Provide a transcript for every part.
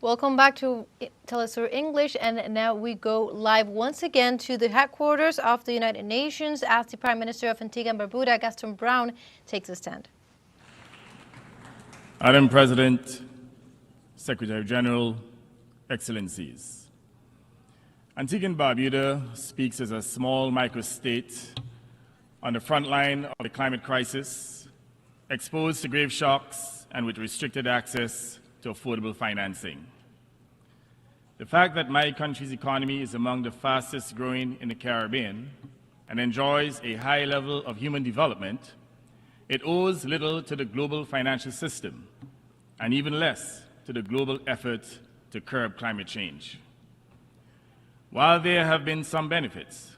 Welcome back to teleSUR English, and now we go live once again to the headquarters of the United Nations as the Prime Minister of Antigua and Barbuda, Gaston Browne, takes a stand. Madam President, Secretary General, Excellencies, Antigua and Barbuda speaks as a small microstate on the front line of the climate crisis, exposed to grave shocks and with restricted access to affordable financing. The fact that my country's economy is among the fastest growing in the Caribbean and enjoys a high level of human development, it owes little to the global financial system and even less to the global effort to curb climate change. While there have been some benefits,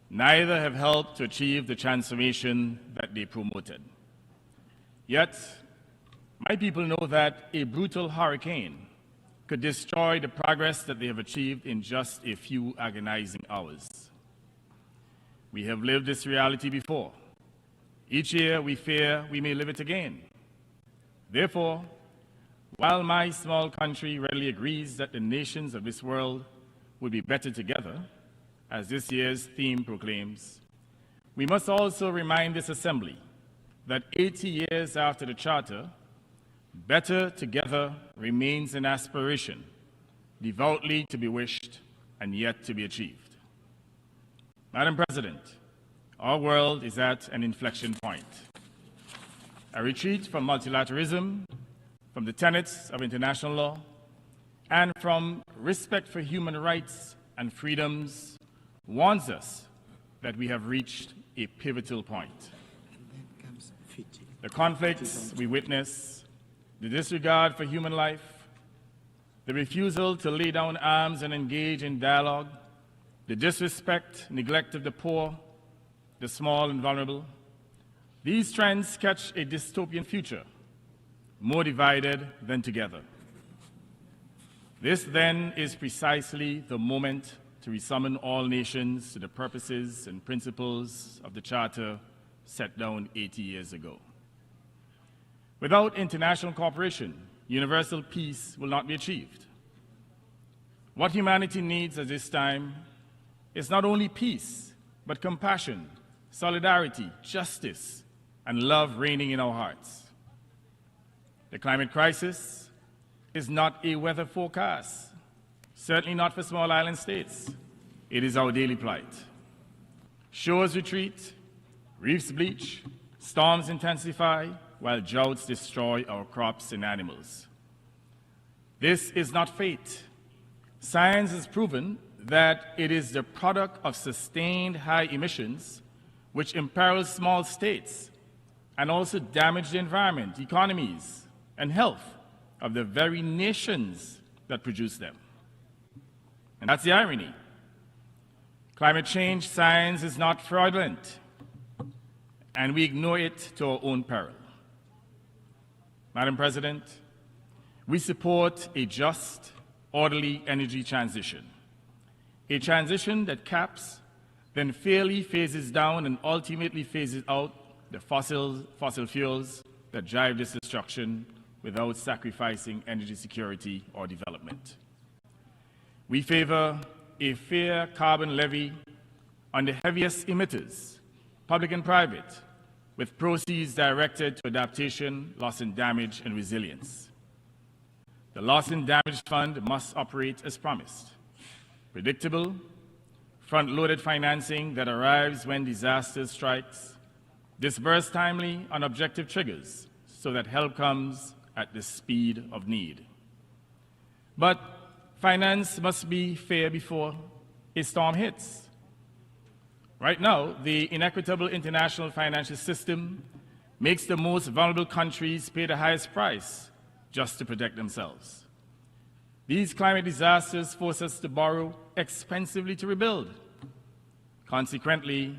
neither have helped to achieve the transformation that they promoted. Yet, my people know that a brutal hurricane could destroy the progress that they have achieved in just a few agonizing hours. We have lived this reality before. Each year we fear we may live it again. Therefore, while my small country readily agrees that the nations of this world would be better together, as this year's theme proclaims, we must also remind this Assembly that 80 years after the Charter, better together remains an aspiration, devoutly to be wished and yet to be achieved. Madam President, our world is at an inflection point. A retreat from multilateralism, from the tenets of international law, and from respect for human rights and freedoms warns us that we have reached a pivotal point. The conflicts we witness, the disregard for human life, the refusal to lay down arms and engage in dialogue, the disrespect, neglect of the poor, the small and vulnerable, these trends sketch a dystopian future, more divided than together. This then is precisely the moment to resummon all nations to the purposes and principles of the Charter set down 80 years ago. Without international cooperation, universal peace will not be achieved. What humanity needs at this time is not only peace, but compassion, solidarity, justice, and love reigning in our hearts. The climate crisis is not a weather forecast, certainly not for small island states. It is our daily plight. Shores retreat, reefs bleach, storms intensify, while droughts destroy our crops and animals. This is not fate. Science has proven that it is the product of sustained high emissions which imperil small states and also damage the environment, economies, and health of the very nations that produce them. And that's the irony. Climate change science is not fraudulent, and we ignore it to our own peril. Madam President, we support a just, orderly energy transition, a transition that caps, then fairly phases down and ultimately phases out the fossil fuels that drive this destruction without sacrificing energy security or development. We favor a fair carbon levy on the heaviest emitters, public and private, with proceeds directed to adaptation, loss and damage, and resilience. The Loss and Damage Fund must operate as promised. Predictable, front-loaded financing that arrives when disaster strikes, disbursed timely on objective triggers so that help comes at the speed of need. But finance must be fair before a storm hits. Right now, the inequitable international financial system makes the most vulnerable countries pay the highest price just to protect themselves. These climate disasters force us to borrow expensively to rebuild. Consequently,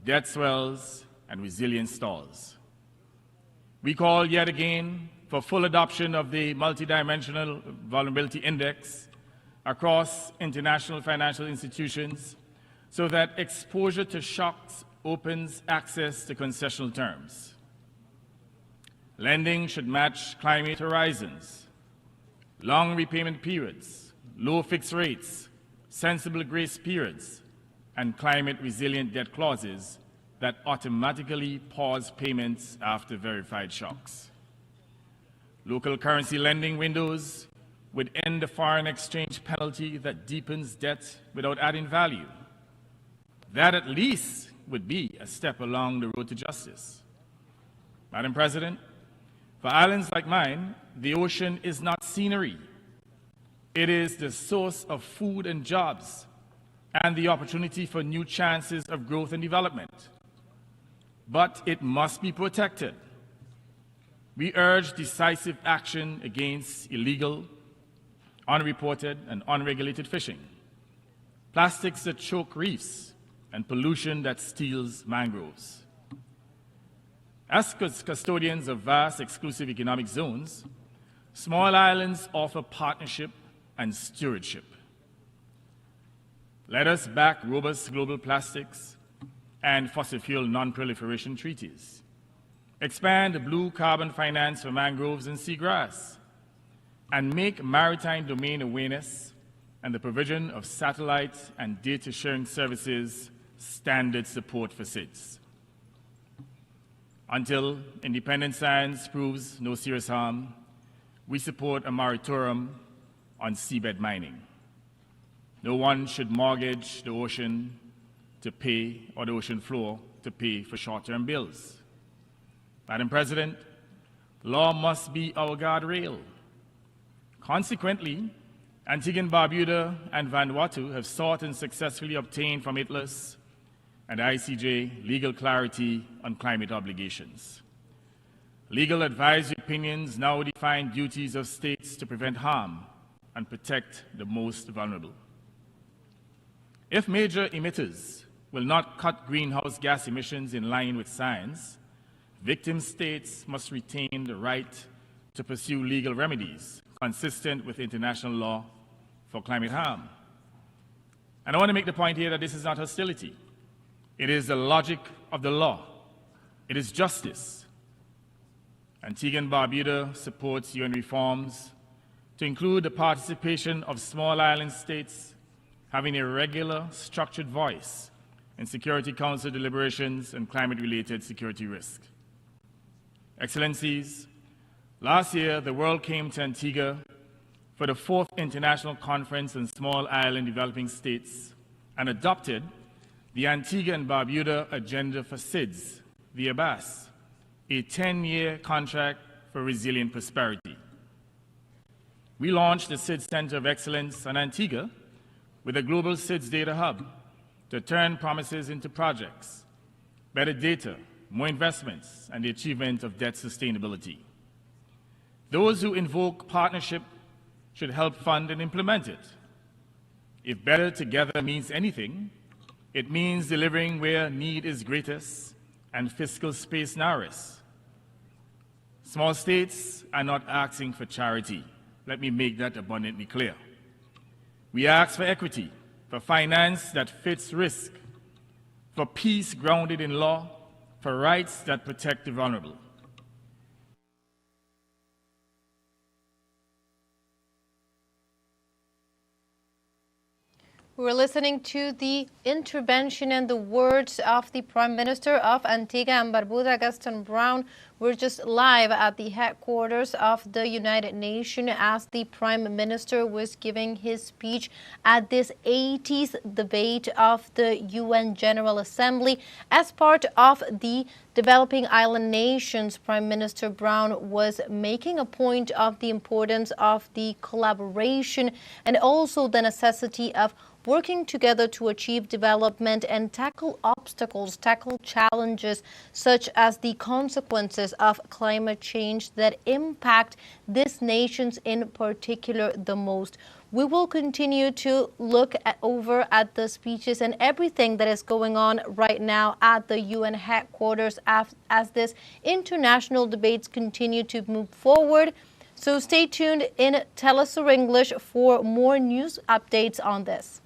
debt swells and resilience stalls. We call yet again for full adoption of the Multidimensional Vulnerability Index across international financial institutions so that exposure to shocks opens access to concessional terms. Lending should match climate horizons. long repayment periods, low fixed rates, sensible grace periods, and climate-resilient debt clauses that automatically pause payments after verified shocks. Local currency lending windows would end the foreign exchange penalty that deepens debt without adding value. That at least would be a step along the road to justice. Madam President, for islands like mine, the ocean is not scenery. It is the source of food and jobs and the opportunity for new chances of growth and development. But it must be protected. We urge decisive action against illegal, unreported, and unregulated fishing, plastics that choke reefs, and pollution that steals mangroves. As custodians of vast exclusive economic zones, small islands offer partnership and stewardship. Let us back robust global plastics and fossil fuel non-proliferation treaties. Expand blue carbon finance for mangroves and seagrass, and make maritime domain awareness and the provision of satellite and data sharing services standard support for SIDS. Until independent science proves no serious harm, we support a moratorium on seabed mining. No one should mortgage the ocean to pay, or the ocean floor to pay for short-term bills. Madam President, law must be our guardrail. Consequently, Antigua and Barbuda and Vanuatu have sought and successfully obtained from ITLAS and ICJ legal clarity on climate obligations. Legal advisory opinions now define duties of states to prevent harm and protect the most vulnerable. If major emitters will not cut greenhouse gas emissions in line with science, victim states must retain the right to pursue legal remedies consistent with international law for climate harm. And I want to make the point here that this is not hostility. It is the logic of the law. It is justice. Antigua and Barbuda supports UN reforms to include the participation of small island states having a regular, structured voice in Security Council deliberations and climate-related security risk. Excellencies, last year the world came to Antigua for the 4th International Conference on Small Island Developing States and adopted the Antigua and Barbuda Agenda for SIDS, the ABAS, a 10-year contract for resilient prosperity. We launched the SIDS Center of Excellence on Antigua with a global SIDS data hub to turn promises into projects, better data, more investments, and the achievement of debt sustainability. Those who invoke partnership should help fund and implement it. If better together means anything, it means delivering where need is greatest and fiscal space narrowest. Small states are not asking for charity. Let me make that abundantly clear. We ask for equity, for finance that fits risk, for peace grounded in law, for rights that protect the vulnerable. We're listening to the intervention and the words of the Prime Minister of Antigua and Barbuda, Gaston Browne. We're just live at the headquarters of the United Nations as the Prime Minister was giving his speech at this 80th debate of the UN General Assembly. As part of the Developing Island Nations, Prime Minister Browne was making a point of the importance of the collaboration and also the necessity of working together to achieve development and tackle obstacles, tackle challenges such as the consequences of climate change that impact these nations in particular the most. We will continue to look over at the speeches and everything that is going on right now at the UN headquarters as this international debates continue to move forward. So stay tuned in teleSUR English for more news updates on this.